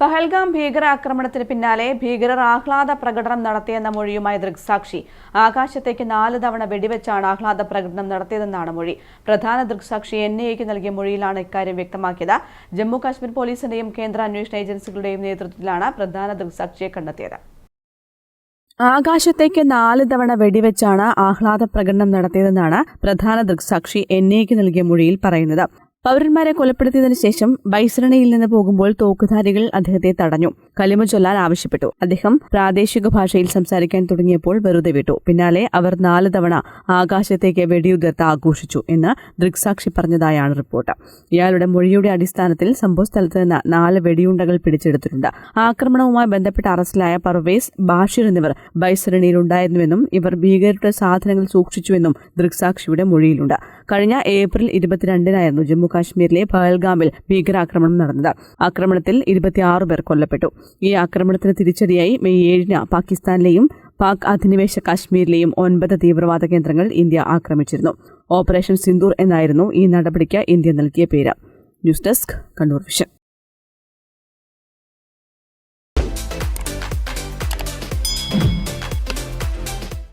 പഹൽഗാം ഭീകരാക്രമണത്തിന് പിന്നാലെ ഭീകരർ ആഹ്ലാദ പ്രകടനം നടത്തിയെന്ന മൊഴിയുമായി ദൃക്സാക്ഷി. ആകാശത്തേക്ക് 4 തവണ വെടിവെച്ചാണ് ആഹ്ലാദ പ്രകടനം നടത്തിയതെന്നാണ് മൊഴി. പ്രധാന ദൃക്സാക്ഷി NIAക്ക് നൽകിയ മൊഴിയിലാണ് ഇക്കാര്യം വ്യക്തമാക്കിയത്. ജമ്മു കാശ്മീർ പോലീസിന്റെയും കേന്ദ്ര അന്വേഷണ ഏജൻസികളുടെയും നേതൃത്വത്തിലാണ് പ്രധാന ദൃക്സാക്ഷിയെ കണ്ടെത്തിയത്. ആകാശത്തേക്ക് 4 തവണ വെടിവെച്ചാണ് ആഹ്ലാദ പ്രകടനം നടത്തിയതെന്നാണ് പ്രധാന ദൃക്സാക്ഷി NIAക്ക് നൽകിയ മൊഴിയിൽ പറയുന്നത്. പൌരന്മാരെ കൊലപ്പെടുത്തിയതിനു ശേഷം ബൈസരണിയിൽ നിന്ന് പോകുമ്പോൾ തോക്കുധാരികൾ അദ്ദേഹത്തെ തടഞ്ഞു. കലിമ ചൊല്ലാൻ ആവശ്യപ്പെട്ടു. അദ്ദേഹം പ്രാദേശിക ഭാഷയിൽ സംസാരിക്കാൻ തുടങ്ങിയപ്പോൾ വെറുതെ വിട്ടു. പിന്നാലെ അവർ 4 തവണ ആകാശത്തേക്ക് വെടിയുതിർത്ത് ആഘോഷിച്ചു എന്ന് ദൃക്സാക്ഷി പറഞ്ഞതായാണ് റിപ്പോർട്ട്. ഇയാളുടെ മൊഴിയുടെ അടിസ്ഥാനത്തിൽ സംഭവസ്ഥലത്ത് നിന്ന് 4 വെടിയുണ്ടകൾ പിടിച്ചെടുത്തിട്ടുണ്ട്. ആക്രമണവുമായി ബന്ധപ്പെട്ട് അറസ്റ്റിലായ പർവേസ്, ബാഷിർ എന്നിവർ ബൈസരണിയിലുണ്ടായിരുന്നുവെന്നും ഇവർ ഭീകരരുടെ സാധനങ്ങൾ സൂക്ഷിച്ചുവെന്നും ദൃക്സാക്ഷിയുടെ മൊഴിയിലുണ്ട്. കഴിഞ്ഞ ഏപ്രിൽ 22-നായിരുന്നു ജമ്മു കാശ്മീരിലെ പഹൽഗാമിൽ ഭീകരാക്രമണം നടന്നത്. ആക്രമണത്തിൽ 26 പേർ കൊല്ലപ്പെട്ടു. ഈ ആക്രമണത്തിന് തിരിച്ചടിയായി മെയ് 7-ന് പാകിസ്ഥാനിലെയും പാക് അധിനിവേശ കാശ്മീരിലെയും 9 തീവ്രവാദ കേന്ദ്രങ്ങൾ ഇന്ത്യ ആക്രമിച്ചിരുന്നു. ഓപ്പറേഷൻ സിന്ദൂർ എന്നായിരുന്നു ഈ നടപടിക്ക് ഇന്ത്യ നൽകിയ പേര്. News desk, Kannur vision.